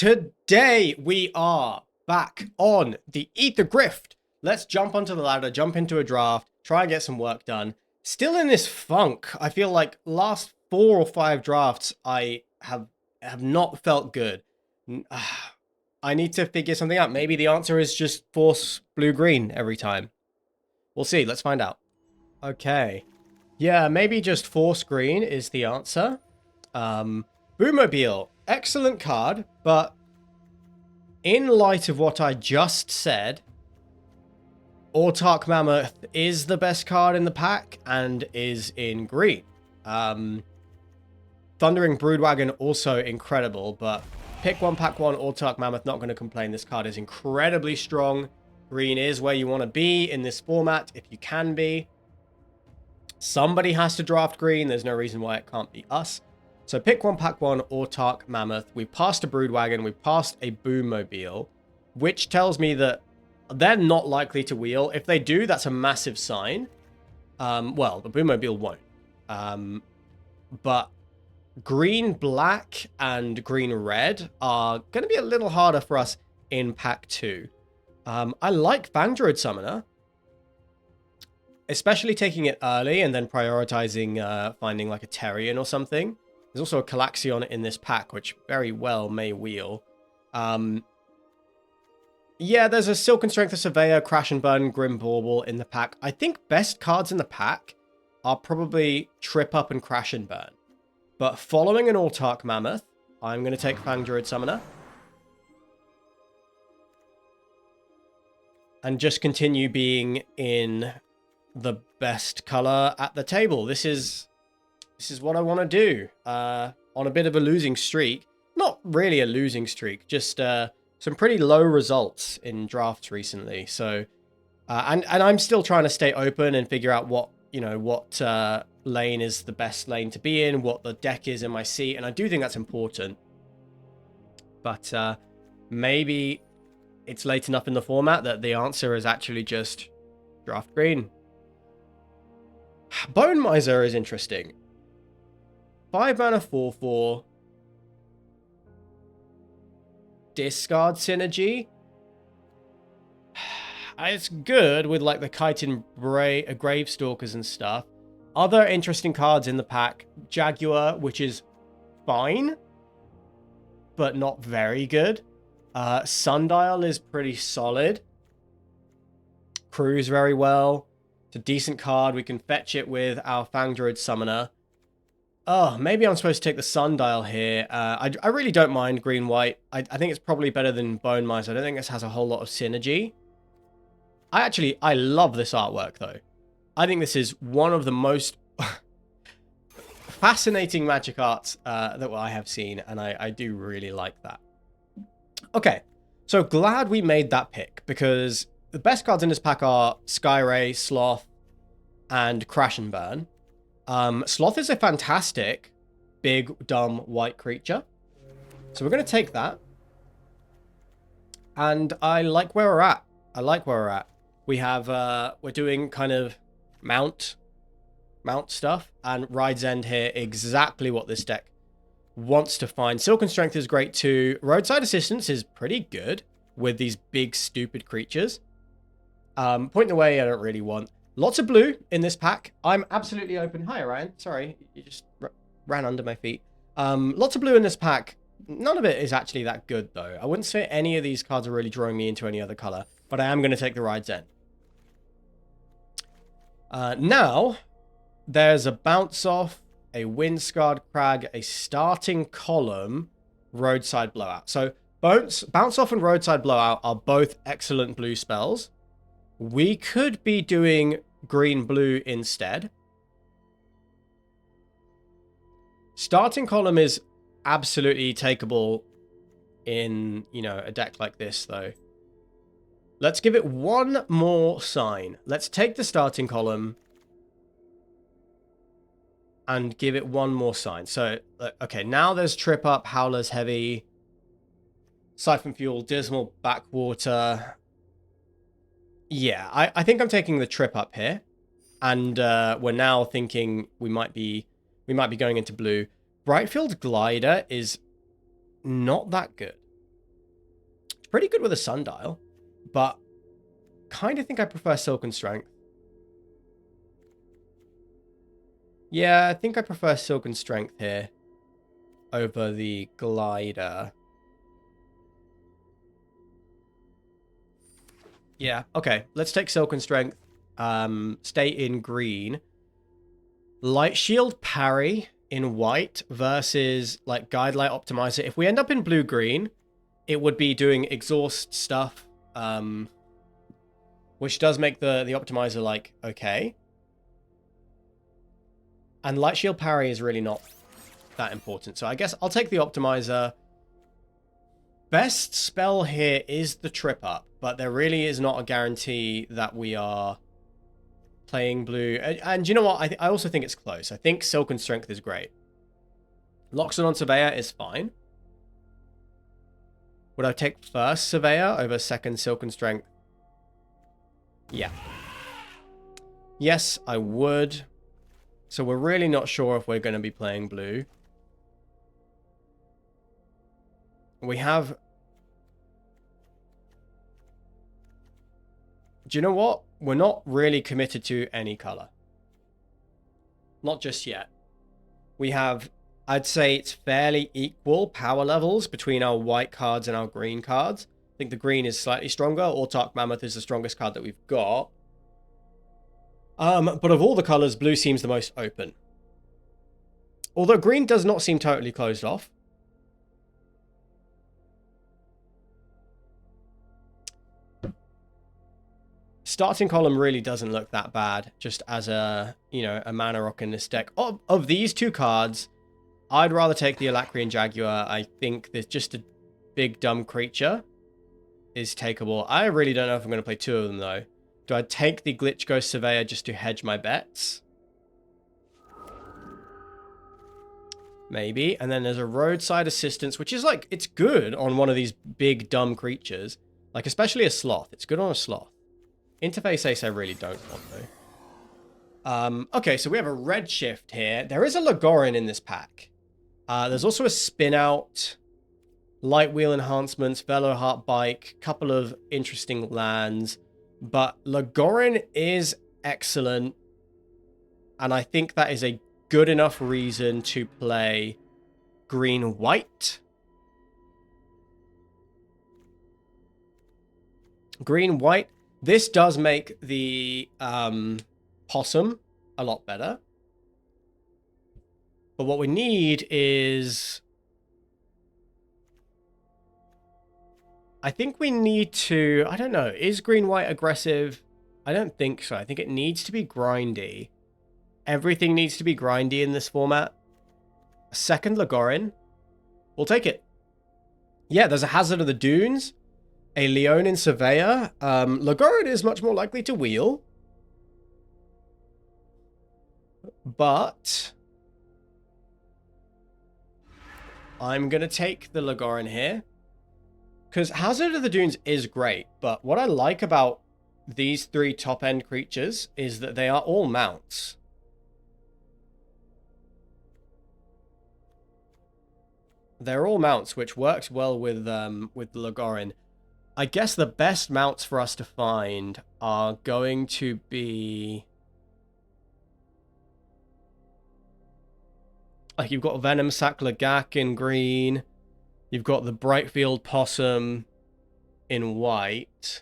Today we are back on the Ether Grift. Let's jump onto the ladder, jump into a draft, try and get some work done. Still in this funk. I feel like last 4 or 5 drafts I have not felt good. I need to figure something out. Maybe the answer is just force blue-green every time. We'll see. Let's find out. Okay. Yeah, maybe just force green is the answer. Boomobile. Excellent card, but in light of what I just said, Autark Mammoth is the best card in the pack and is in green. Thundering Broodwagon also incredible, but pick one, pack one, Autark Mammoth, not going to complain. This card is incredibly strong. Green is where you want to be in this format, if you can be. Somebody has to draft green. There's no reason why it can't be us. So pick one, pack one, Autark Mammoth. We passed a Broodwagon. We passed a Boommobile, which tells me that they're not likely to wheel. If they do, that's a massive sign. Well, the Boommobile won't. But green, black, and green, red are going to be a little harder for us in pack 2. I like Fangdroid Summoner, especially taking it early and then prioritizing finding like a Terrian or something. There's also a Calaxion in this pack, which very well may wheel. Yeah, there's a Silken Strength of Surveyor, Crash and Burn, Grim Bauble in the pack. I think best cards in the pack are probably Trip Up and Crash and Burn. But following an Autark Mammoth, I'm going to take Fangdroid Summoner. And just continue being in the best color at the table. This is what I want to do on a bit of a losing streak. Not really a losing streak, just some pretty low results in drafts recently. So, and I'm still trying to stay open and figure out what lane is the best lane to be in, what the deck is in my seat, and I do think that's important. But maybe it's late enough in the format that the answer is actually just draft green. Bone Miser is interesting. 5 mana 4/4. Discard synergy. It's good with like the Chitin Gravestalkers and stuff. Other interesting cards in the pack. Jaguar, which is fine, but not very good. Sundial is pretty solid. Cruise very well. It's a decent card. We can fetch it with our Fangdroid Summoner. Oh, maybe I'm supposed to take the Sundial here. I really don't mind green-white. I think it's probably better than Bone Miser. I don't think this has a whole lot of synergy. I love this artwork, though. I think this is one of the most fascinating Magic arts that I have seen, and I do really like that. Okay, so glad we made that pick, because the best cards in this pack are Skyray, Sloth, and Crash and Burn. Sloth is a fantastic, big, dumb, white creature. So we're going to take that. And I like where we're at. We have, we're doing kind of mount stuff. And Ride's End here, exactly what this deck wants to find. Silken Strength is great too. Roadside Assistance is pretty good with these big, stupid creatures. Point away, I don't really want. Lots of blue in this pack. I'm absolutely open. Hi, Ryan. Sorry, you just ran under my feet. Lots of blue in this pack. None of it is actually that good, though. I wouldn't say any of these cards are really drawing me into any other color, but I am going to take the Ride's End. Now, there's a Bounce Off, a Windscarred Crag, a Starting Column, Roadside Blowout. So, Bounce Off and Roadside Blowout are both excellent blue spells. We could be doing green-blue instead. Starting Column is absolutely takeable in, a deck like this, though. Let's give it one more sign. Let's take the Starting Column and give it one more sign. So, okay, now there's Trip Up, Howler's Heavy, Siphon Fuel, Dismal Backwater. Yeah, I think I'm taking the Trip Up here. And we're now thinking we might be going into blue. Brightfield Glider is not that good. pretty good with a Sundial, but kind of think I prefer Silken Strength. Yeah, I think I prefer Silken Strength here over the Glider. Yeah, okay. Let's take Silken Strength. Stay in green. Light Shield Parry in white versus like Guide Light Optimizer. If we end up in blue-green, it would be doing exhaust stuff, which does make the Optimizer like okay. And Light Shield Parry is really not that important. So I guess I'll take the Optimizer. Best spell here is the Trip Up, but there really is not a guarantee that we are playing blue. And you know what? I also think it's close. I think Silken Strength is great. Loxodon on Surveyor is fine. Would I take first Surveyor over second Silken Strength? Yeah. Yes, I would. So we're really not sure if we're going to be playing blue. We have... Do you know what? We're not really committed to any color. Not just yet. We have, I'd say it's fairly equal power levels between our white cards and our green cards. I think the green is slightly stronger. Autarch Mammoth is the strongest card that we've got. But of all the colors, blue seems the most open. Although green does not seem totally closed off. Starting column really doesn't look that bad, just as a, a mana rock in this deck. Of these two cards, I'd rather take the Alacrian Jaguar. I think there's just a big dumb creature is takeable. I really don't know if I'm going to play two of them, though. Do I take the Glitch Ghost Surveyor just to hedge my bets? Maybe. And then there's a Roadside Assistance, which is like, it's good on one of these big dumb creatures. Like, especially a Sloth. It's good on a Sloth. Interface Ace I really don't want, though. Okay, so we have a red shift here. There is a Lagorin in this pack. There's also a Spin Out, Light Wheel Enhancements, Veloheart Bike, couple of interesting lands. But Lagorin is excellent. And I think that is a good enough reason to play green-white. Green-white. This does make the Possum a lot better. But what we need is... I think we need to... I don't know. Is green-white aggressive? I don't think so. I think it needs to be grindy. Everything needs to be grindy in this format. A second Lagorin. We'll take it. Yeah, there's a Hazard of the Dunes. A Leonin Surveyor. Lagorin is much more likely to wheel. But I'm going to take the Lagorin here. Because Hazard of the Dunes is great. But what I like about these three top-end creatures is that they are all mounts. They're all mounts, which works well with Lagorin. I guess the best mounts for us to find are going to be... Like, you've got Venom Sac Lagak in green. You've got the Brightfield Possum in white.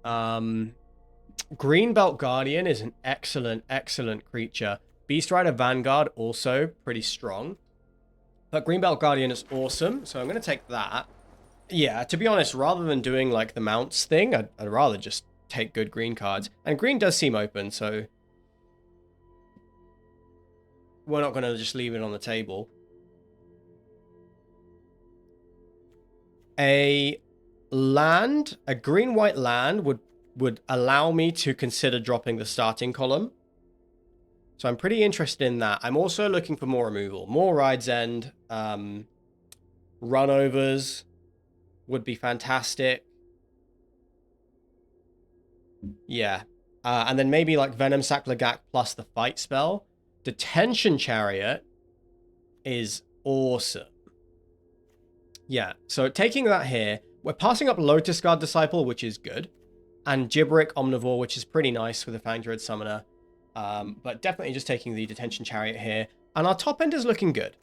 Greenbelt Guardian is an excellent, excellent creature. Beast Rider Vanguard, also pretty strong. But Greenbelt Guardian is awesome, so I'm going to take that. Yeah, to be honest, rather than doing, like, the mounts thing, I'd rather just take good green cards. And green does seem open, so... we're not going to just leave it on the table. A land, a green-white land would allow me to consider dropping the starting column. So I'm pretty interested in that. I'm also looking for more removal. More Ride's End. Runovers would be fantastic. Yeah. And then maybe like Venom Sac Lagak plus the fight spell. Detention Chariot is awesome. Yeah, so taking that here, we're passing up Lotus Guard Disciple, which is good, and Gibberick Omnivore, which is pretty nice with a Fang Druid Summoner, but definitely just taking the Detention Chariot here, and our top end is looking good.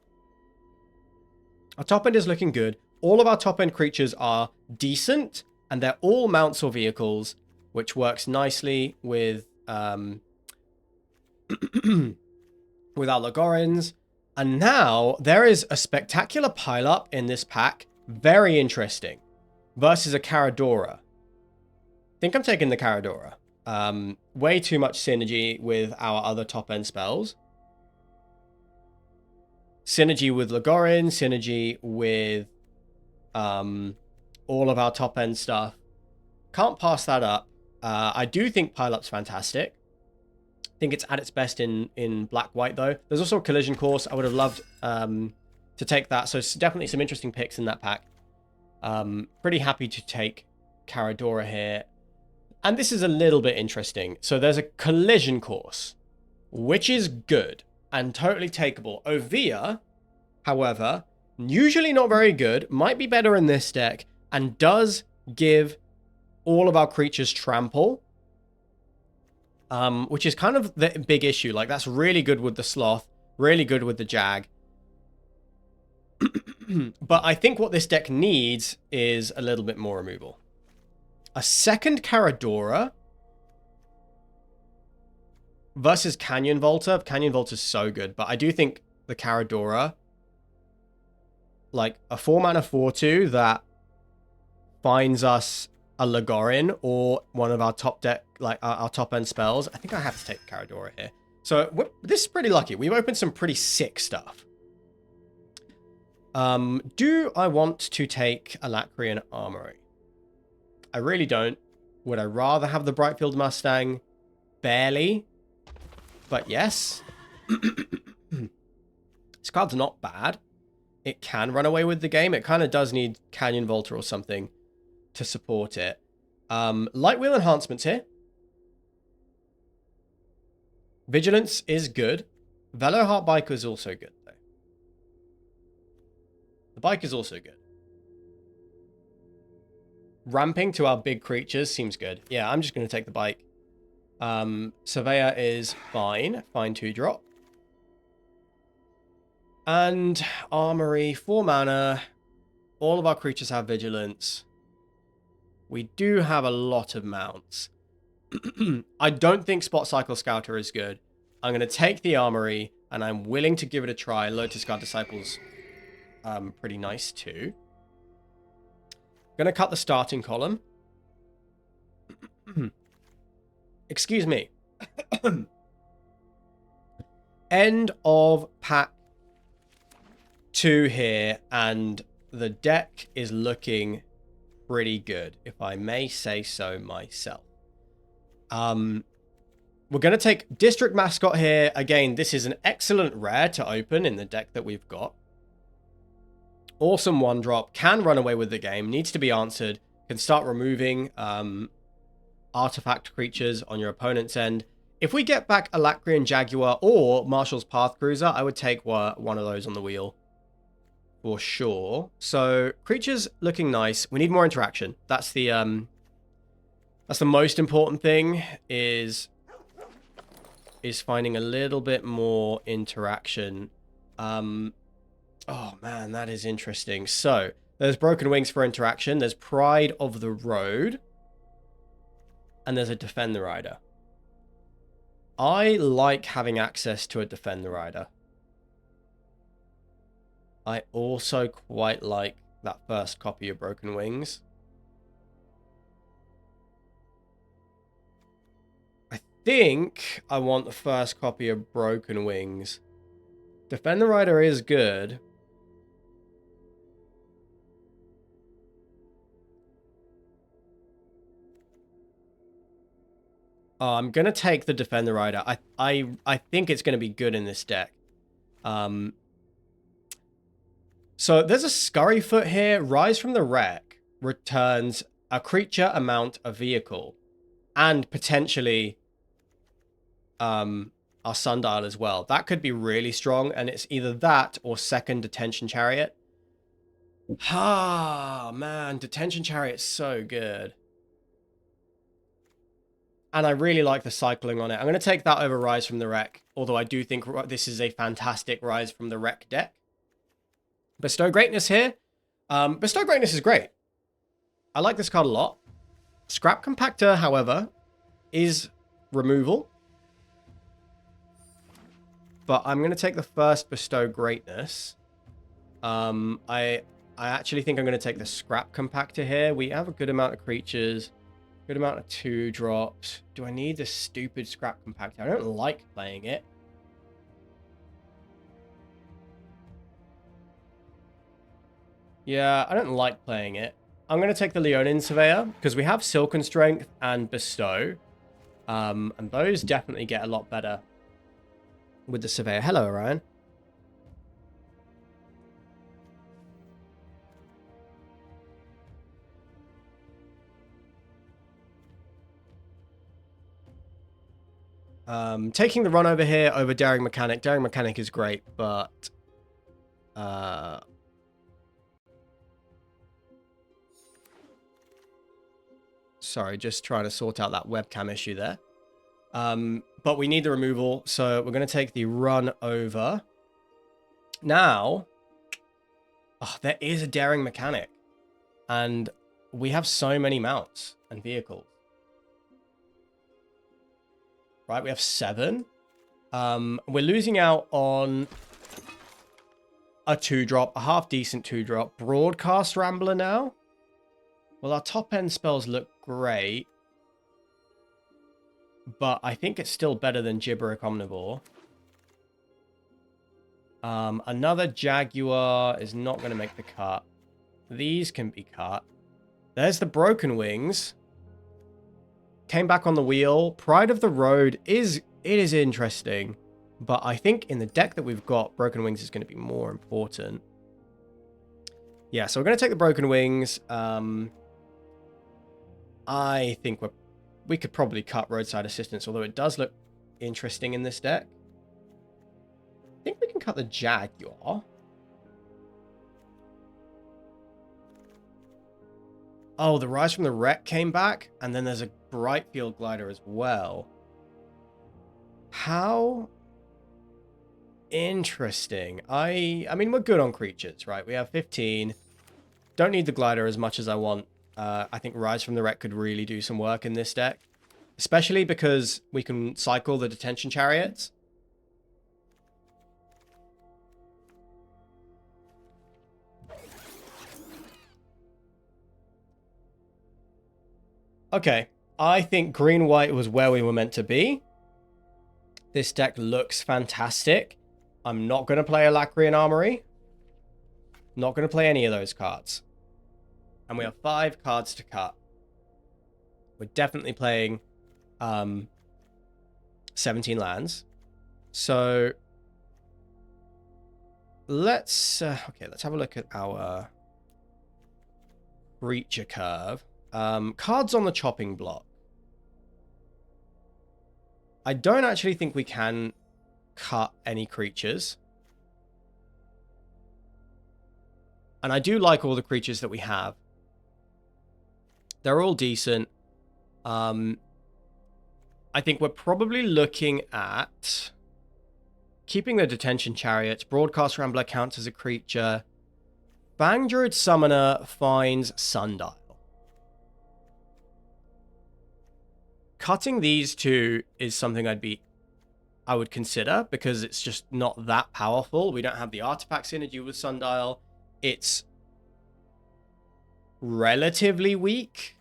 Our top end is looking good. All of our top end creatures are decent, and they're all mounts or vehicles, which works nicely with with our Lagorins. And now there is a spectacular pileup in this pack. Very interesting. Versus a Caradora. I think I'm taking the Caradora. Way too much synergy with our other top end spells. Synergy with Lagorin, synergy with all of our top end stuff. Can't pass that up. I do think Pileup's fantastic. I think it's at its best in black-white, though. There's also a Collision Course. I would have loved to take that. So it's definitely some interesting picks in that pack. Pretty happy to take Caradora here. And this is a little bit interesting. So there's a Collision Course, which is good and totally takeable. Ovia, however, usually not very good, might be better in this deck, and does give all of our creatures trample, which is kind of the big issue. Like, that's really good with the Sloth, really good with the Jag. But I think what this deck needs is a little bit more removal. A second Caradora versus Canyon Volta. Canyon Volta is so good, but I do think the Caradora, like a 4-mana 4/2 that finds us a Lagorin or one of our top deck, like our top end spells. I think I have to take the Caradora here. So this is pretty lucky. We've opened some pretty sick stuff. Do I want to take Alacrian Armory? I really don't. Would I rather have the Brightfield Mustang? Barely. But yes. This card's not bad. It can run away with the game. It kind of does need Canyon Volta or something to support it. Light Wheel enhancements here. Vigilance is good. Veloheart Bike is also good, though. The bike is also good. Ramping to our big creatures seems good. Yeah, I'm just going to take the bike. Surveyor is fine. Fine 2-drop. And Armory, 4 mana. All of our creatures have Vigilance. We do have a lot of mounts. I don't think Spot Cycle Scouter is good. I'm going to take the Armory, and I'm willing to give it a try. Lotus Guard Disciple's pretty nice too. Going to cut the starting column. Excuse me. End of pack 2 here, and the deck is looking pretty good, if I may say so myself. We're going to take District Mascot here. Again, this is an excellent rare to open in the deck that we've got. Awesome 1-drop. Can run away with the game. Needs to be answered. Can start removing artifact creatures on your opponent's end. If we get back Alacrian Jaguar or Marshall's Path Cruiser, I would take one of those on the wheel. For sure. So, creatures looking nice. We need more interaction. That's the most important thing, is finding a little bit more interaction. Oh man, that is interesting. So, there's Broken Wings for interaction. There's Pride of the Road. And there's a Defend the Rider. I like having access to a Defend the Rider. I also quite like that first copy of Broken Wings. I think I want the first copy of Broken Wings. Defend the Rider is good. Oh, I'm going to take the Defend the Rider. I think it's going to be good in this deck. So there's a Scurryfoot here. Rise from the Wreck returns a creature, a mount, a vehicle, and potentially our Sundial as well. That could be really strong, and it's either that or second Detention Chariot. Ah, man, Detention Chariot's so good. And I really like the cycling on it. I'm going to take that over Rise from the Wreck, although I do think this is a fantastic Rise from the Wreck deck. Bestow Greatness here. Bestow Greatness is great. I like this card a lot. Scrap Compactor, however, is removal. But I'm going to take the first Bestow Greatness. I actually think I'm going to take the Scrap Compactor here. We have a good amount of creatures. Good amount of 2-drops. Do I need this stupid Scrap Compactor? I don't like playing it. Yeah, I don't like playing it. I'm going to take the Leonin Surveyor because we have Silken Strength and Bestow. And those definitely get a lot better with the Surveyor. Hello, Orion. Taking the run over here over Daring Mechanic. Daring Mechanic is great, but... Sorry, just trying to sort out that webcam issue there. But we need the removal, so we're going to take the run over. Now, there is a Daring Mechanic. And we have so many mounts and vehicles. Right, we have 7. We're losing out on a 2-drop, a half-decent 2-drop. Broadcast Rambler now. Well, our top-end spells look great. But I think it's still better than Gibberic Omnivore. Another Jaguar is not going to make the cut. These can be cut. There's the Broken Wings. Came back on the wheel. Pride of the Road is interesting. But I think in the deck that we've got, Broken Wings is going to be more important. Yeah, so we're going to take the Broken Wings. I think we could probably cut Roadside Assistance, although it does look interesting in this deck. I think we can cut the Jaguar. Oh, the Rise from the Wreck came back, and then there's a Brightfield Glider as well. How interesting. I mean, we're good on creatures, right? We have 15. Don't need the Glider as much as I want. I think Rise from the Wreck could really do some work in this deck. Especially because we can cycle the Detention Chariots. Okay, I think green-white was where we were meant to be. This deck looks fantastic. I'm not going to play Alacrian Armory. Not going to play any of those cards. And we have 5 cards to cut. We're definitely playing 17 lands. So let's have a look at our creature curve. Cards on the chopping block. I don't actually think we can cut any creatures. And I do like all the creatures that we have. They're all decent. I think we're probably looking at keeping the Detention Chariots. Broadcast Rambler counts as a creature. Fang Druid Summoner finds Sundial. Cutting these 2 is something I would consider because it's just not that powerful. We don't have the artifact synergy with Sundial. It's relatively weak.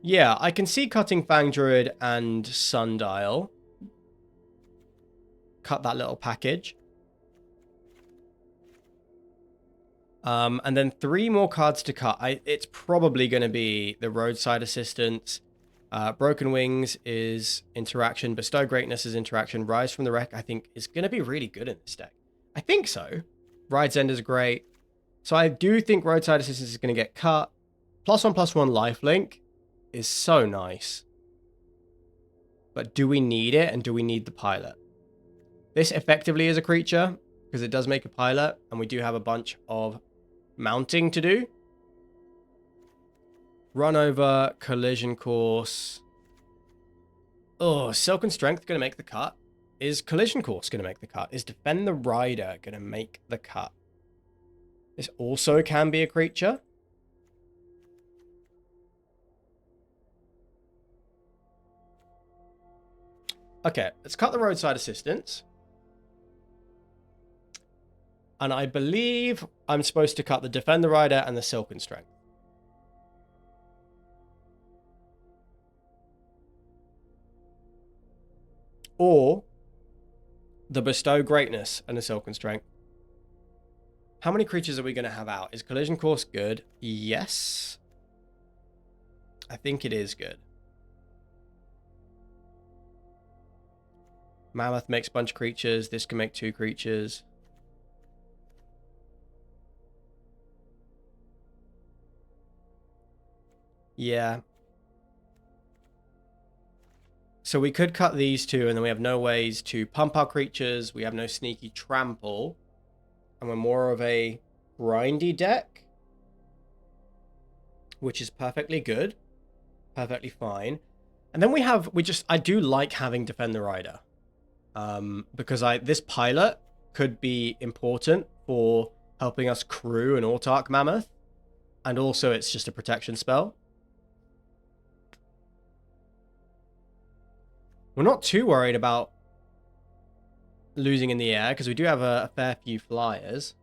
Yeah, I can see cutting Fang Druid and Sundial. Cut that little package. And then 3 more cards to cut. It's probably going to be the Roadside Assistance. Broken Wings is interaction. Bestow Greatness is interaction. Rise from the Wreck, I think, is going to be really good in this deck. I think so. Ride's End is great. So I do think Roadside Assistance is going to get cut. +1/+1 lifelink is so nice. But do we need it, and do we need the pilot? This effectively is a creature because it does make a pilot, and we do have a bunch of mounting to do. Run over, collision course. Oh, Silk and Strength going to make the cut. Is Collision Course going to make the cut? Is Defend the Rider going to make the cut? This also can be a creature. Okay, let's cut the Roadside Assistance. And I believe I'm supposed to cut the Defend the Rider and the Silk and Strength. Or the Bestow Greatness and the Silk and Strength. How many creatures are we going to have out? Is Collision Course good? Yes. I think it is good. Mammoth makes a bunch of creatures. This can make 2 creatures. Yeah. So we could cut these 2, and then we have no ways to pump our creatures. We have no sneaky trample. And we're more of a grindy deck, which is perfectly good. Perfectly fine. And then I do like having Defend the Rider. Because this pilot could be important for helping us crew an Autarch Mammoth. And also it's just a protection spell. We're not too worried about losing in the air, because we do have a fair few flyers.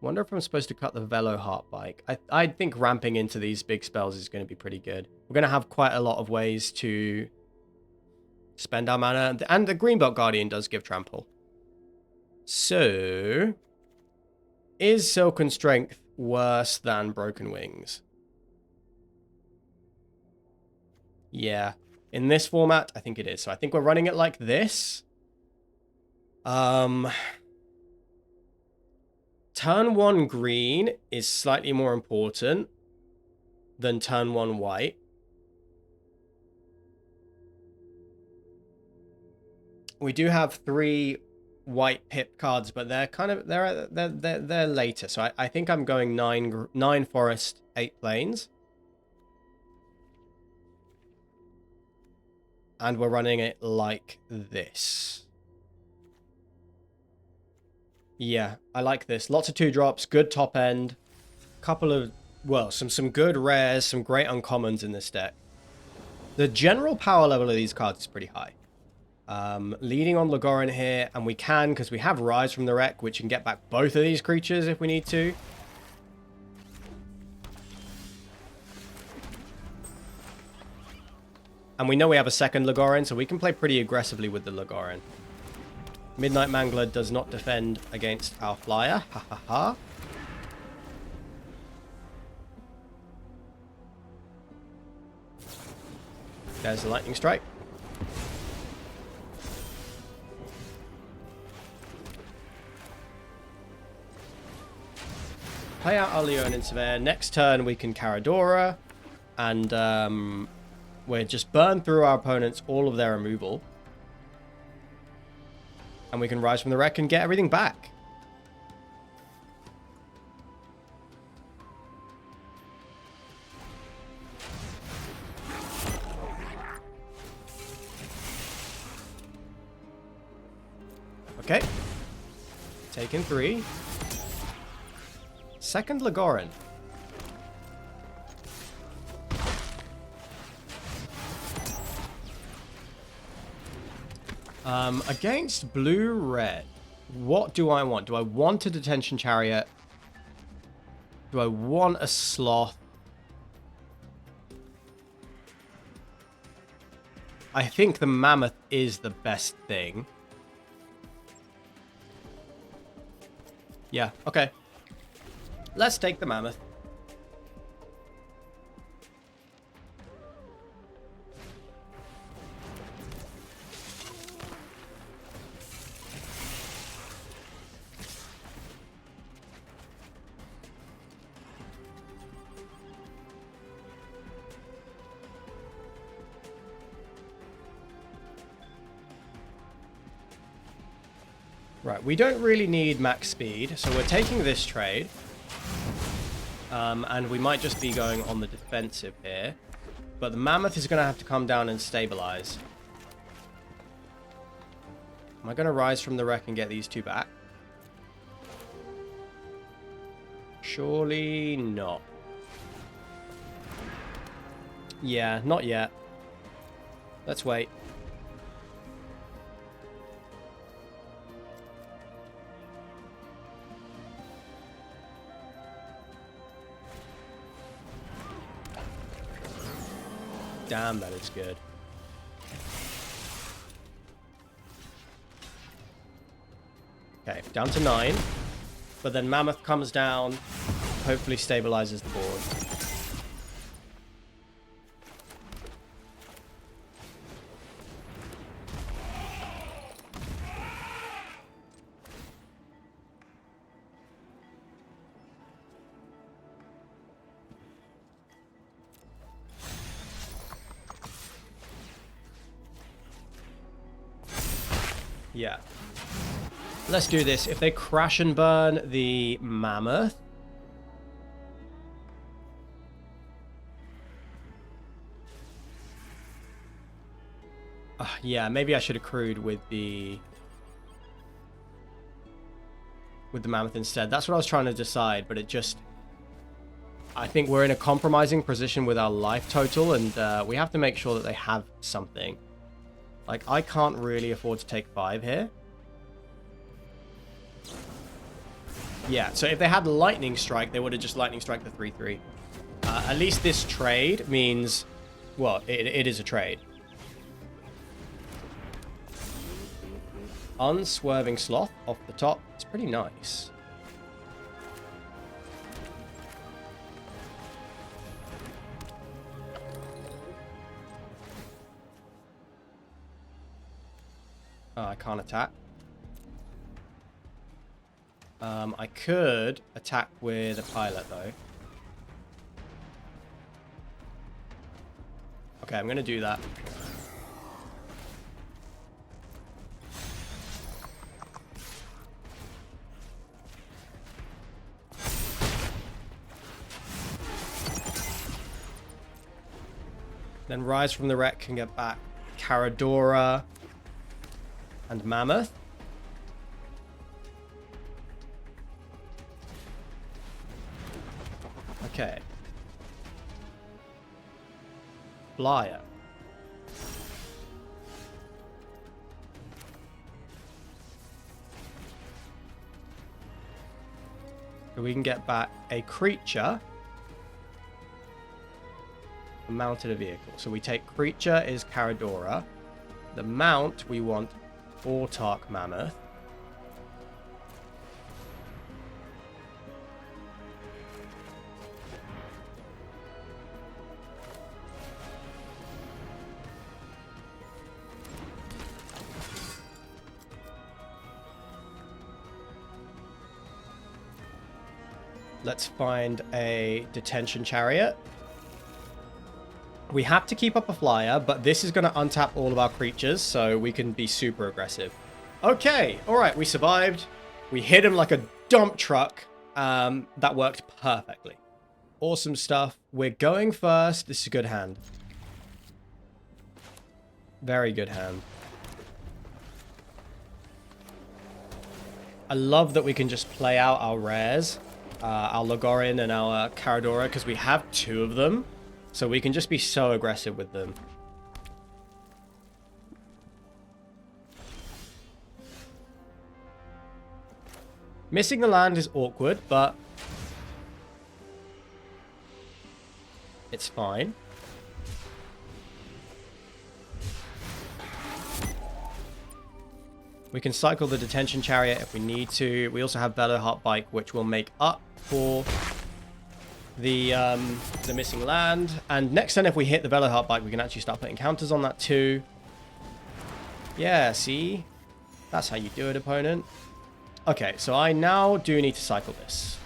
Wonder if I'm supposed to cut the Velo Heartbike. I think ramping into these big spells is going to be pretty good. We're going to have quite a lot of ways to spend our mana. And the Greenbelt Guardian does give trample. So, is Silken Strength worse than Broken Wings? Yeah. In this format, I think it is. So I think we're running it like this. Turn 1 green is slightly more important than turn 1 white. We do have 3 white pip cards, but they're kind of they're later. So I think I'm going 9 forest, 8 plains. And we're running it like this. Yeah, I like this. Lots of 2-drops, good top end. Couple of, well, some good rares, some great uncommons in this deck. The general power level of these cards is pretty high. Leading on Legorin here, and we can, because we have Rise from the Wreck, which can get back both of these creatures if we need to. And we know we have a second Legorin, so we can play pretty aggressively with the Legorin. Midnight Mangler does not defend against our flyer. Ha ha ha. There's the Lightning Strike. Play out our Leonin Surveyor. Next turn we can Caradora. And we'll just burn through our opponents all of their removal. And we can Rise from the Wreck and get everything back. Okay. Taken 3. Second Legorin. Against blue-red, what do I want? Do I want a Detention Chariot? Do I want a Sloth? I think the Mammoth is the best thing. Yeah, okay. Let's take the Mammoth. Right, we don't really need max speed, so we're taking this trade. And we might just be going on the defensive here. But the mammoth is going to have to come down and stabilize. Am I going to rise from the wreck and get these two back? Surely not. Yeah, not yet. Let's wait. Damn, that is good. Okay, down to 9. But then mammoth comes down, hopefully stabilizes the board. Yeah. Let's do this. If they crash and burn the mammoth... yeah, maybe I should have crewed with the mammoth instead. That's what I was trying to decide, but it just... I think we're in a compromising position with our life total, and we have to make sure that they have something. Like, I can't really afford to take 5 here. Yeah, so if they had lightning strike, they would have just lightning strike the 3-3. At least this trade means... Well, it is a trade. Unswerving Sloth off the top. It's pretty nice. I can't attack. I could attack with a pilot, though. Okay, I'm going to do that. Then rise from the wreck and get back Caradora and Mammoth. Okay. Flyer. So we can get back a creature. Mounted a vehicle. So we take creature is Caradora. The mount we want Autarch Mammoth. Let's find a detention chariot. We have to keep up a flyer, but this is going to untap all of our creatures, so we can be super aggressive. Okay, alright, we survived. We hit him like a dump truck. That worked perfectly. Awesome stuff. We're going first. This is a good hand. Very good hand. I love that we can just play out our rares. Our Logorin and our Caradora, because we have 2 of them. So we can just be so aggressive with them. Missing the land is awkward, but it's fine. We can cycle the detention chariot if we need to. We also have Veloheart Bike, which will make up for the missing land. And next turn, if we hit the Veloheart Bike, we can actually start putting counters on that too. Yeah, see? That's how you do it, opponent. Okay, so I now do need to cycle this.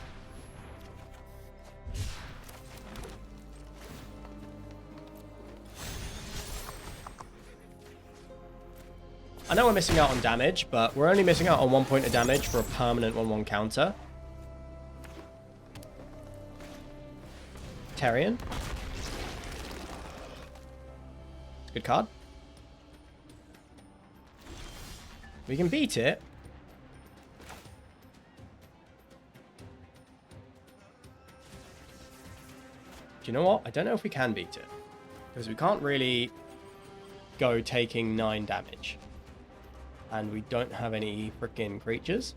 I know we're missing out on damage, but we're only missing out on 1 point of damage for a permanent 1/1 counter. Terrian. Good card. We can beat it. Do you know what? I don't know if we can beat it. Because we can't really go taking 9 damage. And we don't have any freaking creatures.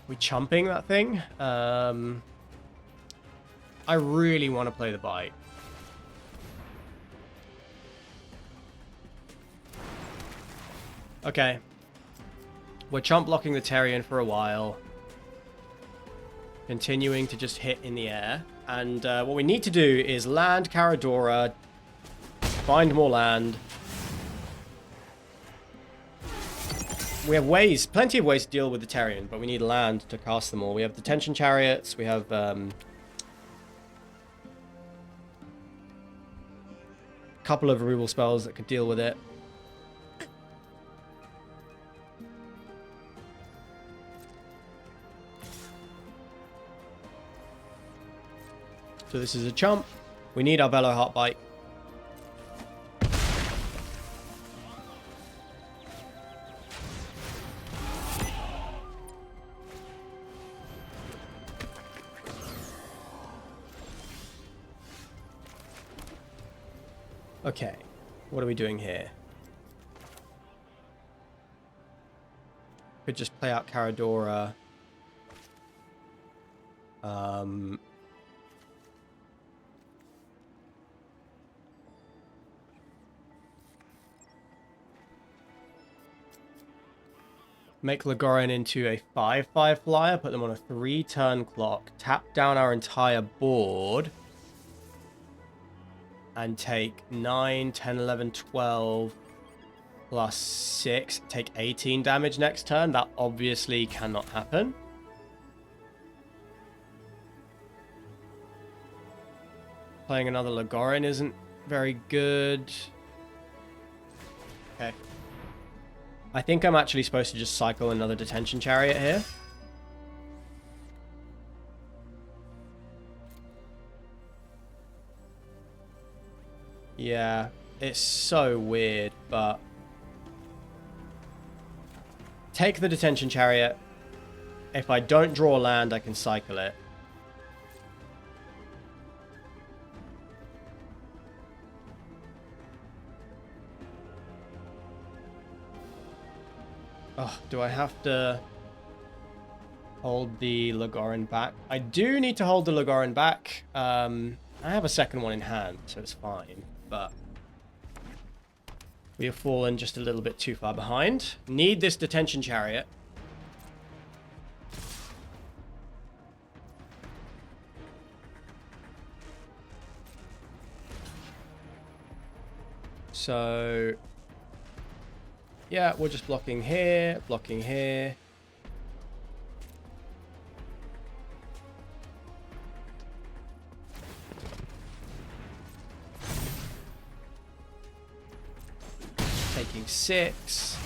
We chumping that thing? I really want to play the bite. Okay. We're chump blocking the Terrian for a while. Continuing to just hit in the air. And what we need to do is land Caradora. Find more land. We have ways, plenty of ways to deal with the Terrian, but we need land to cast them all. We have Detention Chariots. We have... couple of removal spells that could deal with it. So this is a chump. We need our Bellow Heartbite. Okay, what are we doing here? Could just play out Caradora. Make Legorin into a 5/5 flyer, put them on a 3-turn clock, tap down our entire board, and take 9, 10, 11, 12, plus 6, take 18 damage next turn. That obviously cannot happen. Playing another Legorin isn't very good. Okay. I think I'm actually supposed to just cycle another Detention Chariot here. Yeah, it's so weird, but... Take the Detention Chariot. If I don't draw land, I can cycle it. Oh, do I have to hold the Legorin back? I do need to hold the Legorin back. I have a second one in hand, so it's fine. But we have fallen just a little bit too far behind. Need this Detention Chariot. So... yeah, we're just blocking here, blocking here. Taking 6.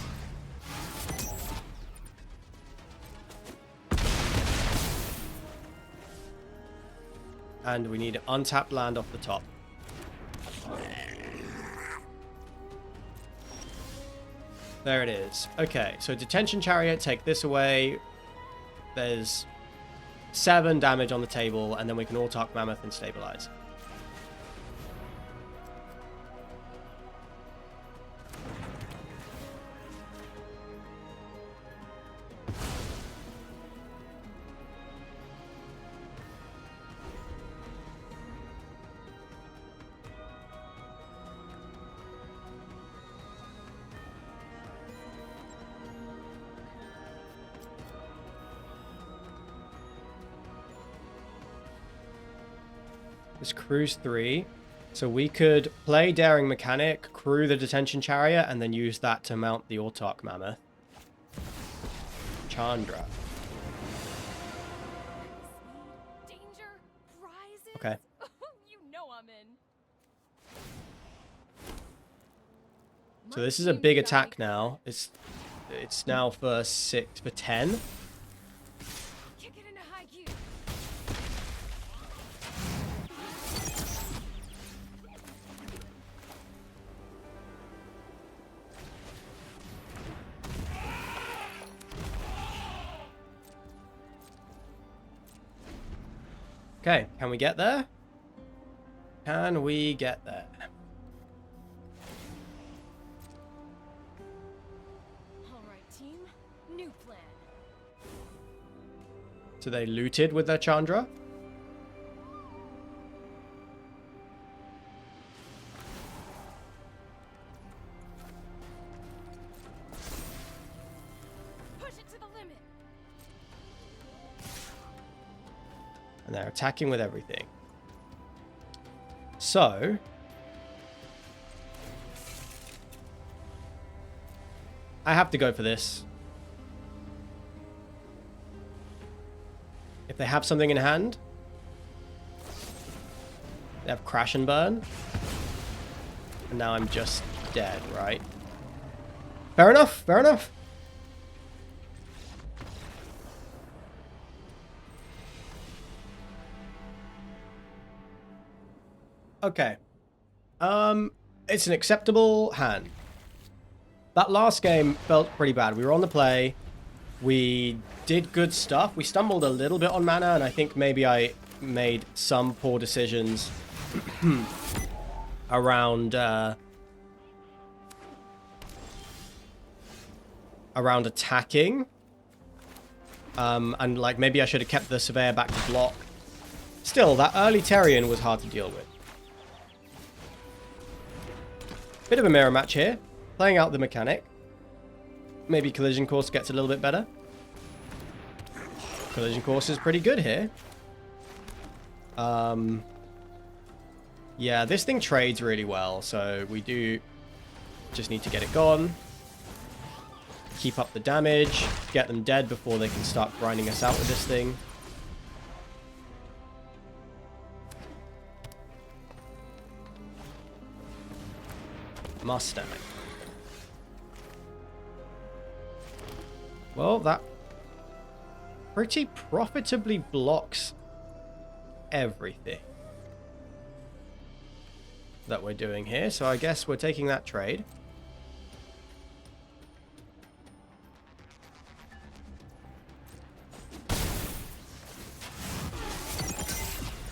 And we need untapped land off the top. There it is. Okay, so Detention Chariot, take this away. There's 7 damage on the table, and then we can Autarch Mammoth and stabilize. This crew's 3. So we could play Daring Mechanic, crew the Detention Chariot, and then use that to mount the Autarch Mammoth. Chandra. Danger rises. Okay. You know I'm in. So this is a big attack now. It's now for 10. Kick it into high gear. Okay, can we get there? Can we get there? All right, team. New plan. So they looted with their Chandra? Push it to the limit. And they're attacking with everything. So I have to go for this. If they have something in hand, they have crash and burn. And now I'm just dead, right? Fair enough, fair enough. Okay. It's an acceptable hand. That last game felt pretty bad. We were on the play. We did good stuff. We stumbled a little bit on mana, and I think maybe I made some poor decisions around around attacking. And like maybe I should have kept the Surveyor back to block. Still, that early Terrian was hard to deal with. Bit of a mirror match here. Playing out the mechanic. Maybe Collision Course gets a little bit better. Collision Course is pretty good here. Yeah, this thing trades really well, so we do just need to get it gone. Keep up the damage. Get them dead before they can start grinding us out with this thing. Mustang. Well, that pretty profitably blocks everything that we're doing here. So I guess we're taking that trade.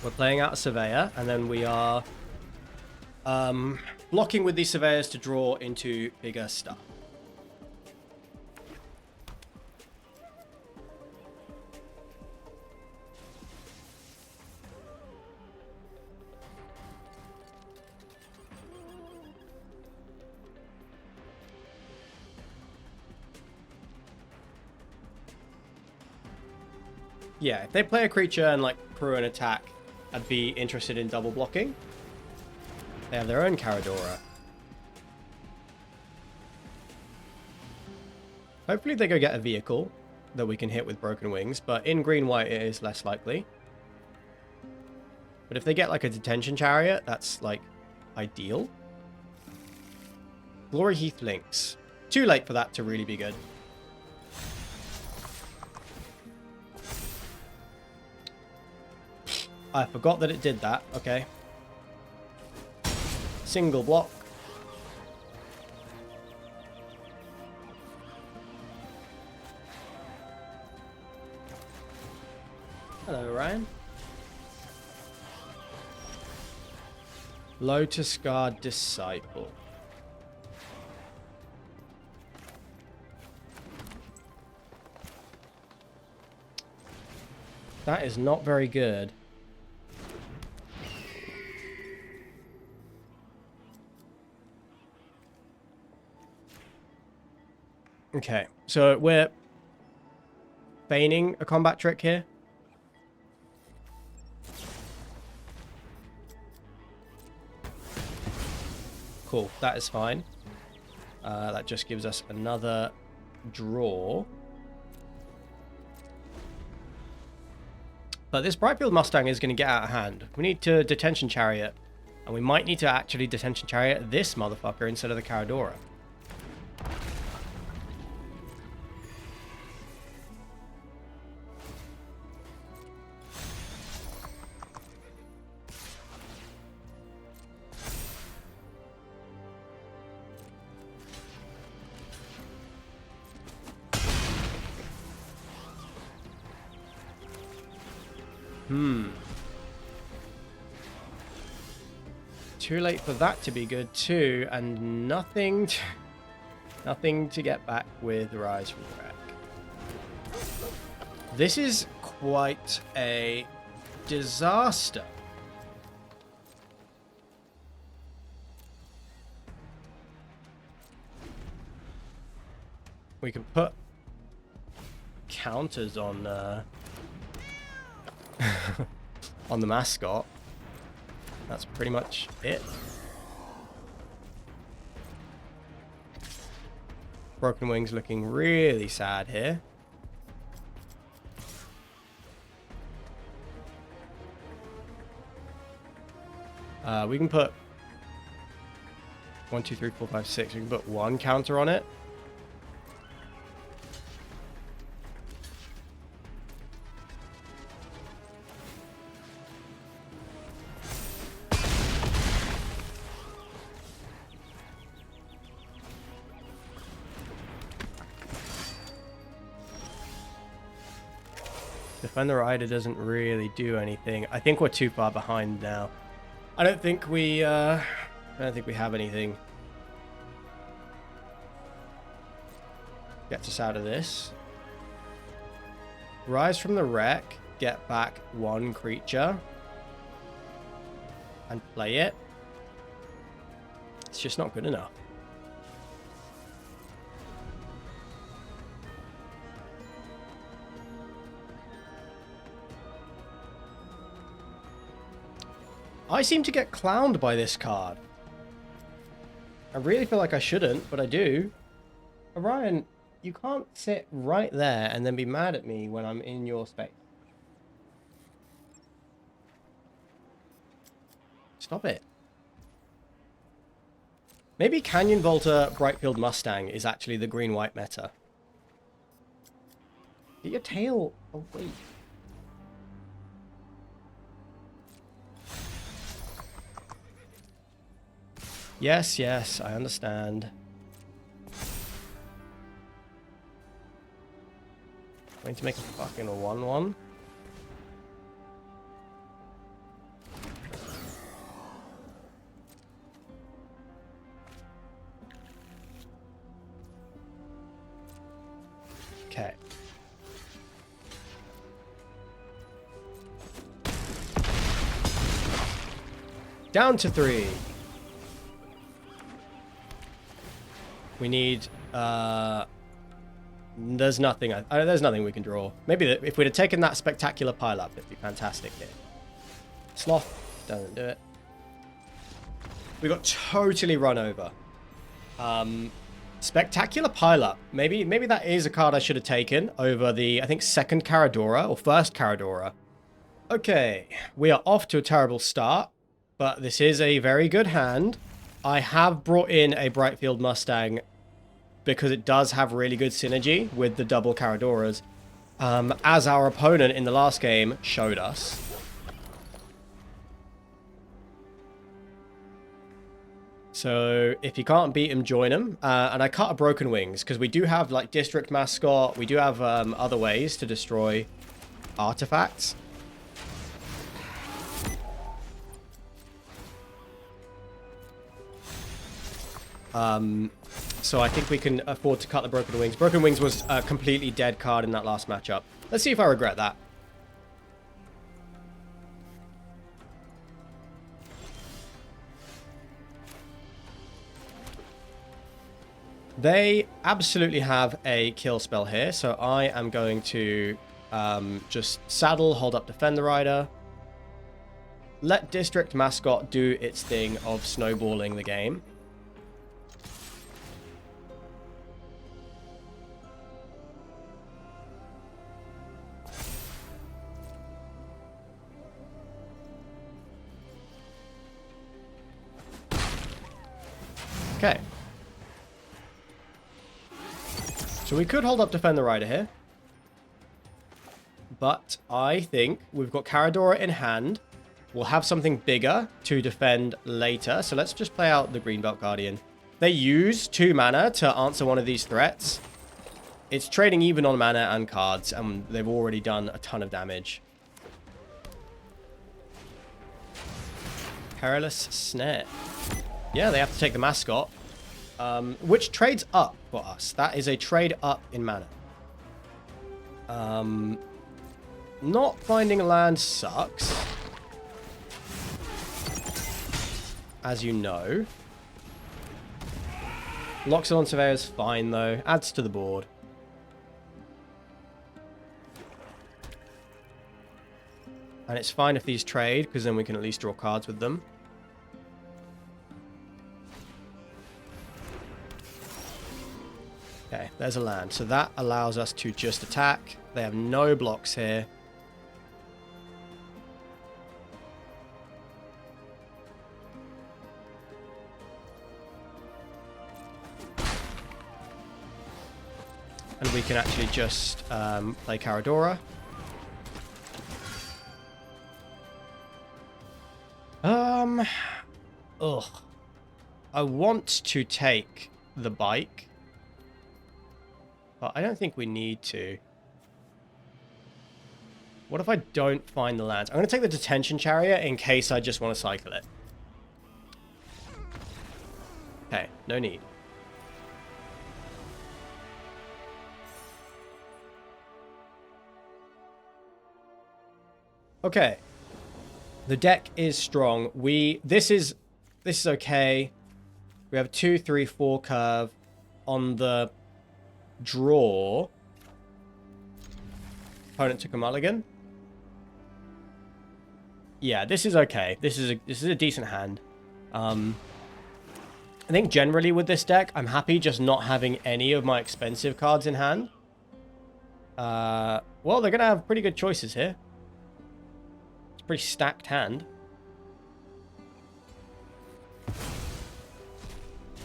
We're playing out a Surveyor, and then we are blocking with these Surveyors to draw into bigger stuff. Yeah, if they play a creature and like crew an attack, I'd be interested in double blocking. They have their own Caradora. Hopefully they go get a vehicle that we can hit with Broken Wings, but in green-white it is less likely. But if they get like a Detention Chariot, that's like ideal. Glory Heath Lynx. Too late for that to really be good. I forgot that it did that. Okay. Single block. Hello, Ryan. Lotus Guard Disciple. That is not very good. Okay, so we're feigning a combat trick here. Cool, that is fine. That just gives us another draw. But this Brightfield Mustang is going to get out of hand. We need to Detention Chariot. And we might need to actually Detention Chariot this motherfucker instead of the Caradora. Too late for that to be good too, and nothing to get back with Rise from the Wreck. This is quite a disaster. We can put counters on on the mascot. That's pretty much it. Broken Wings looking really sad here. We can put 1, 2, 3, 4, 5, 6. We can put one counter on it. Defend the Rider doesn't really do anything. I think we're too far behind now. I don't think we have anything. Gets us out of this. Rise from the Wreck. Get back one creature. And play it. It's just not good enough. I seem to get clowned by this card. I really feel like I shouldn't, but I do. Orion, you can't sit right there and then be mad at me when I'm in your space. Stop it. Maybe Canyon Volta Brightfield Mustang is actually the green-white meta. Get your tail away. Yes, yes, I understand. Going to make a fucking 1/1. Okay. Down to 3. We need, there's nothing, there's nothing we can draw. Maybe if we'd have taken that spectacular pile up, it'd be fantastic here. Sloth doesn't do it. We got totally run over. Spectacular pile up. Maybe that is a card I should have taken over the, I think, second Caradora or first Caradora. Okay, we are off to a terrible start, but this is a very good hand. I have brought in a Brightfield Mustang because it does have really good synergy with the double Caradoras, as our opponent in the last game showed us. So if you can't beat him, join him. And I cut a Broken Wings because we do have like District Mascot. We do have other ways to destroy artifacts. So I think we can afford to cut the Broken Wings. Broken Wings was a completely dead card in that last matchup. Let's see if I regret that. They absolutely have a kill spell here, so I am going to just saddle, hold up, defend the rider. Let District Mascot do its thing of snowballing the game. Okay. So we could hold up defend the rider here. But I think we've got Caradora in hand. We'll have something bigger to defend later. So let's just play out the Greenbelt Guardian. They use 2 mana to answer one of these threats. It's trading even on mana and cards, and they've already done a ton of damage. Perilous Snare. Yeah, they have to take the mascot. Which trades up for us. That is a trade up in mana. Not finding land sucks. As you know. Loxodon Surveyor is fine, though. Adds to the board. And it's fine if these trade, because then we can at least draw cards with them. Okay, there's a land. So that allows us to just attack. They have no blocks here. And we can actually just play Caradora. Ugh. I want to take the bike. But I don't think we need to. What if I don't find the lands? I'm going to take the Detention Chariot in case I just want to cycle it. Okay, no need. Okay. The deck is strong. This is okay. We have 2, 3, 4 curve on the draw. Opponent took a mulligan. Yeah, this is okay. This is a decent hand. I think generally with this deck, I'm happy just not having any of my expensive cards in hand. Well, they're gonna have pretty good choices here. It's a pretty stacked hand.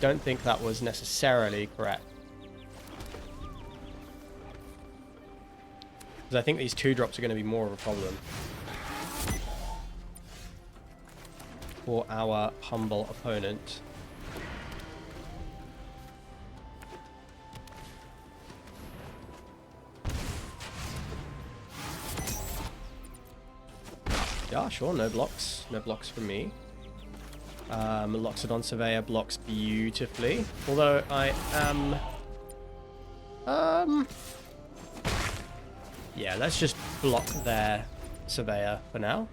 Don't think that was necessarily correct. Because I think these 2-drops are going to be more of a problem for our humble opponent. Yeah, sure, no blocks. No blocks from me. Loxodon Surveyor blocks beautifully. Although I am... yeah, let's just block their Surveyor for now.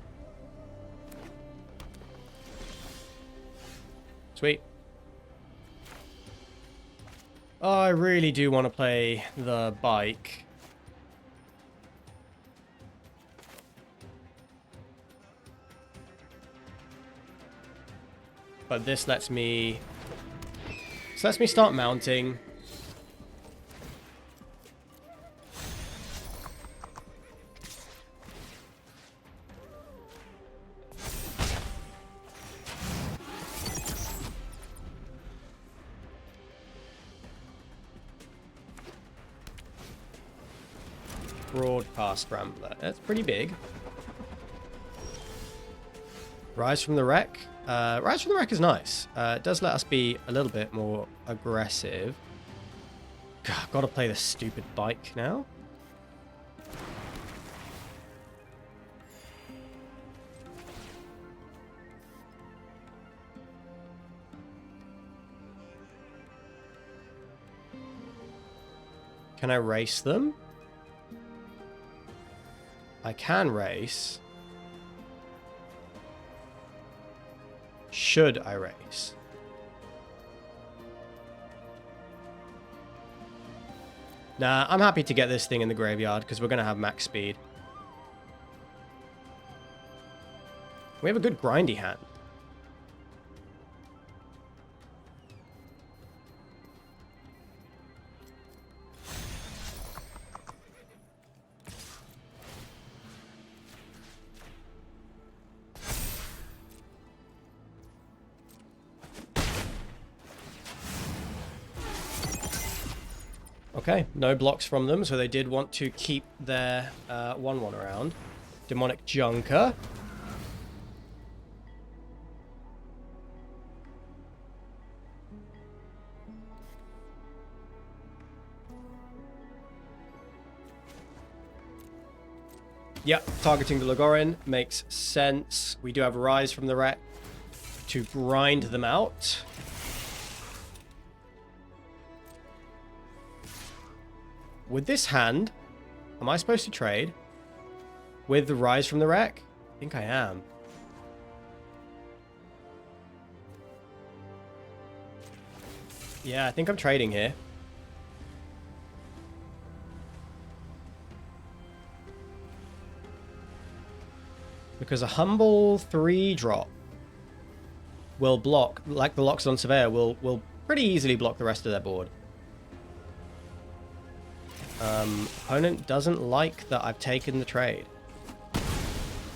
Sweet. Oh, I really do want to play the bike. But this lets me... start mounting. Broadcast Rambler. That's pretty big. Rise from the Wreck. Rise from the Wreck is nice. It does let us be a little bit more aggressive. God, gotta play this stupid bike now. Can I race them? I can race. Should I race? Nah, I'm happy to get this thing in the graveyard because we're going to have max speed. We have a good grindy hand. Okay, no blocks from them, so they did want to keep their 1/1 around. Demonic Junker. Yep, targeting the Lagorin makes sense. We do have a Rise from the Wreck. to grind them out. With this hand, am I supposed to trade with the Rise from the Wreck? I think I am. Yeah, I think I'm trading here. Because a humble 3-drop will block, like the Loxodon Surveyor, will pretty easily block the rest of their board. Opponent doesn't like that I've taken the trade.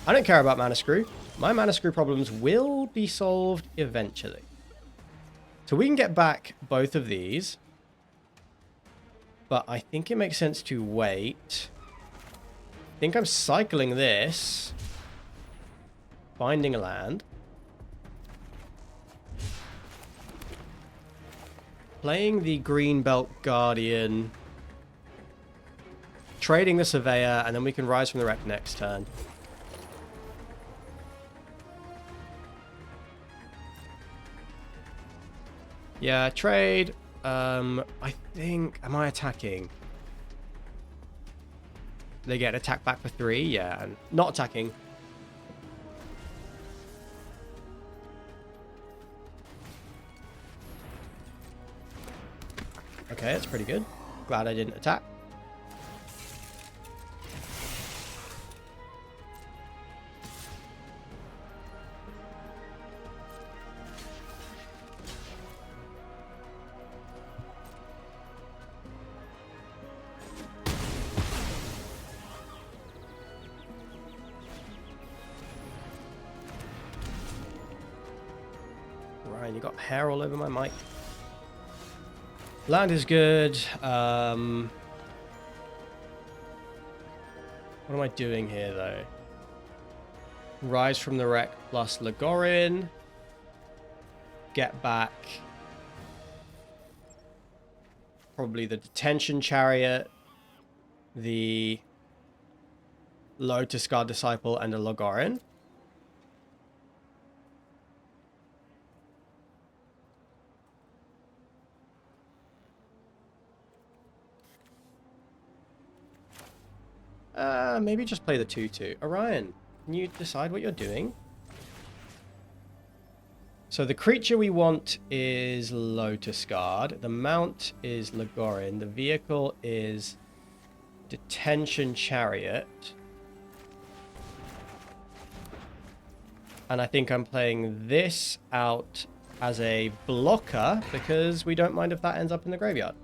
I don't care about Mana Screw. My Mana Screw problems will be solved eventually. So we can get back both of these. But I think it makes sense to wait. I think I'm cycling this. Finding a land. Playing the Greenbelt Guardian. Trading the Surveyor, and then we can Rise from the Wreck next turn. Yeah, trade. I think... Am I attacking? They get attack back for 3? Yeah, and not attacking. Okay, that's pretty good. Glad I didn't attack. Ryan, you got hair all over my mic. Land is good. What am I doing here, though? Rise from the Wreck plus Legorin. Get back. Probably the Detention Chariot. The Lotus Guard Disciple and a Legorin. Maybe just play the 2-2. Orion, can you decide what you're doing? So the creature we want is Lotus Guard. The mount is Legorin. The vehicle is Detention Chariot. And I think I'm playing this out as a blocker because we don't mind if that ends up in the graveyard.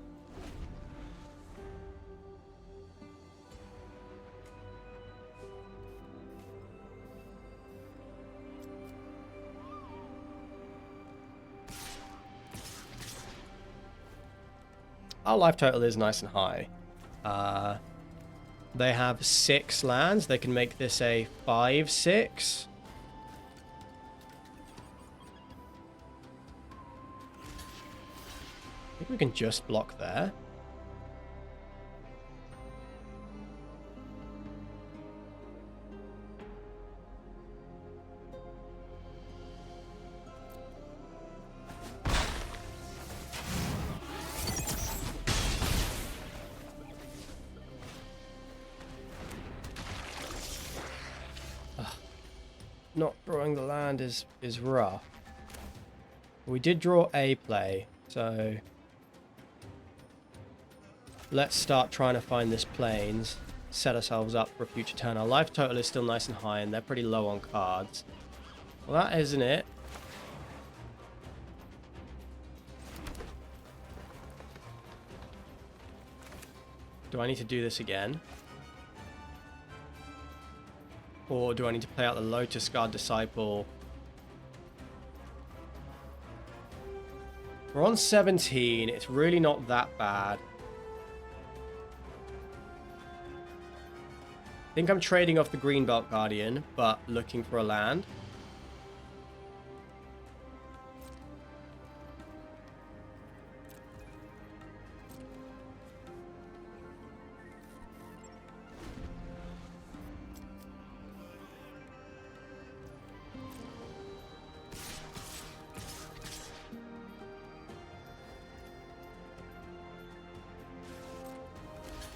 Our life total is nice and high. They have 6 lands. They can make this a 5/6. I think we can just block there. Not drawing the land is rough. We did draw a play, so let's start trying to find this plains, set ourselves up for a future turn. Our life total is still nice and high, and they're pretty low on cards. Well, that isn't it. Do I need to do this again? Or do I need to play out the Lotus Guard Disciple? We're on 17. It's really not that bad. I think I'm trading off the Greenbelt Guardian, but looking for a land.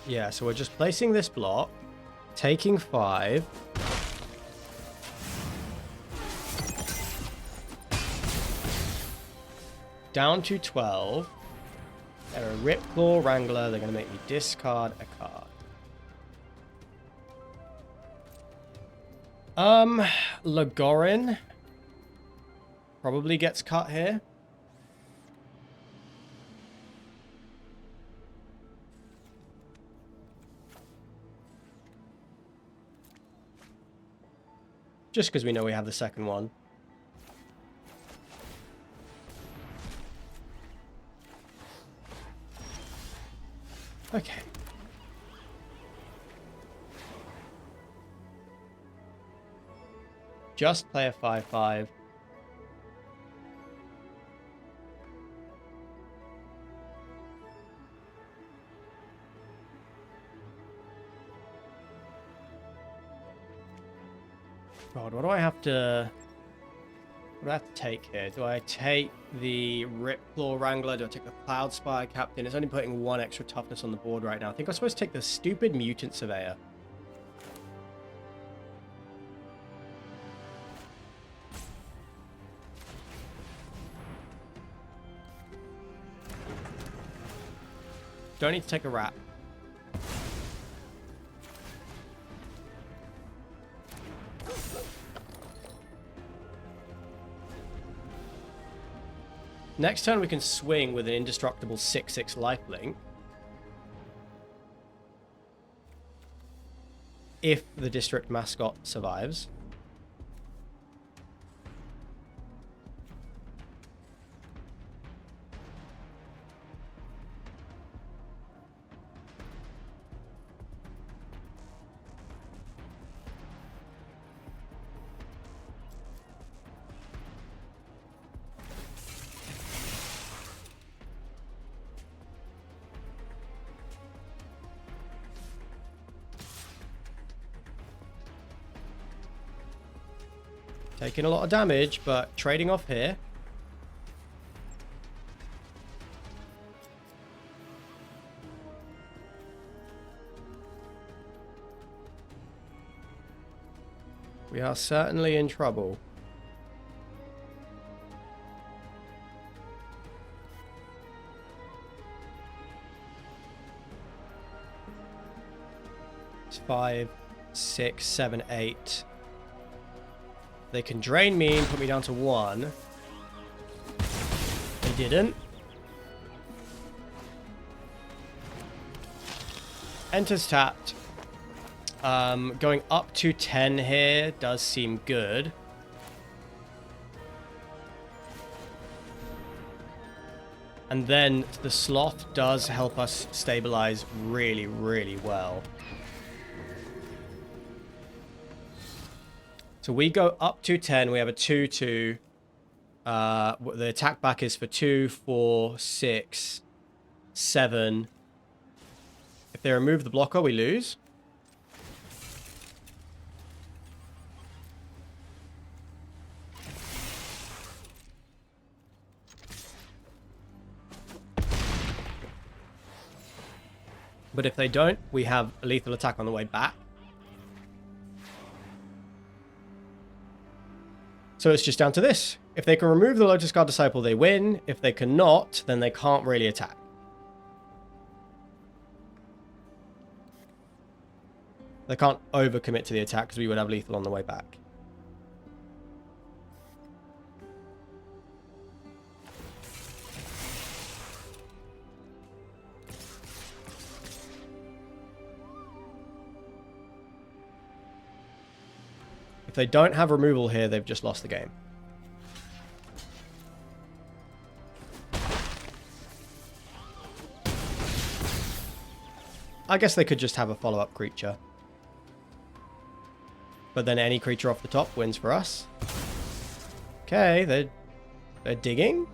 Yeah, so we're just placing this block, taking 5. Down to 12. They're a Ripclaw Wrangler. They're going to make me discard a card. Lagorin probably gets cut here. Just because we know we have the second one. Okay. Just play a 5/5. God, what do I have to... What do I have to take here? Do I take the Ripclaw Wrangler? Do I take the Cloud Spire Captain? It's only putting 1 extra toughness on the board right now. I think I'm supposed to take the stupid Mutant Surveyor. Don't need to take a rat. Next turn we can swing with an indestructible 6/6 lifelink. If the district mascot survives. Taking a lot of damage, but trading off here. We are certainly in trouble. It's 5, 6, 7, 8. They can drain me and put me down to 1. They didn't. Enters tapped. Going up to 10 here does seem good. And then the Sloth does help us stabilize really, really well. So we go up to 10. We have a 2/2. The attack back is for 2, 4, 6, 7. If they remove the blocker, we lose. But if they don't, we have a lethal attack on the way back. So it's just down to this. If they can remove the Lotus Guard Disciple, they win. If they cannot, then they can't really attack. They can't overcommit to the attack because we would have lethal on the way back. If they don't have removal here, they've just lost the game. I guess they could just have a follow-up creature. But then any creature off the top wins for us. Okay, they're digging.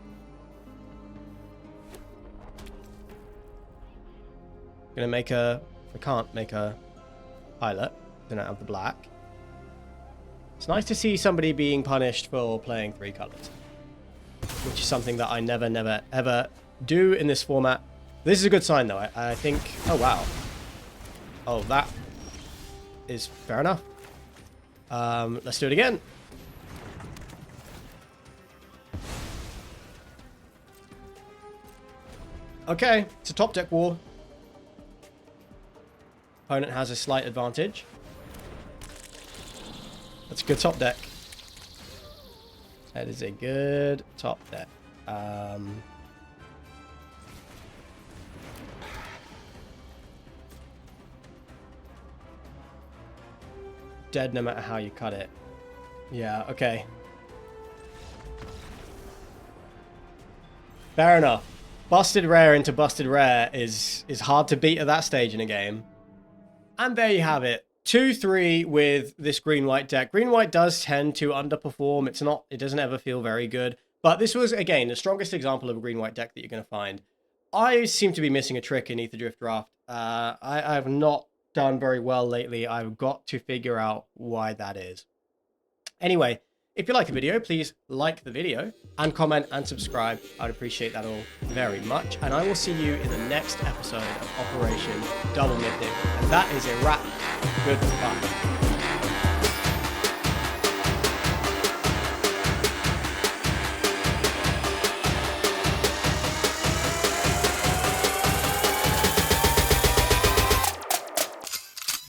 Gonna make a... I can't make a pilot. Don't have the black. It's nice to see somebody being punished for playing 3 colors. Which is something that I never, ever do in this format. This is a good sign, though. I think... Oh, wow. Oh, that is fair enough. Let's do it again. Okay, it's a top deck war. Opponent has a slight advantage. That's a good top deck. That is a good top deck. Dead no matter how you cut it. Yeah, okay. Fair enough. Busted rare into busted rare is hard to beat at that stage in a game. And there you have it. 2-3 with this green-white deck. Green-white does tend to underperform. It doesn't ever feel very good. But this was, again, the strongest example of a green-white deck that you're going to find. I seem to be missing a trick in Ether Drift Draft. I've not done very well lately. I've got to figure out why that is. Anyway, if you like the video, please like the video and comment and subscribe. I'd appreciate that all very much. And I will see you in the next episode of Operation Double Mythic. And that is a wrap. Goodbye.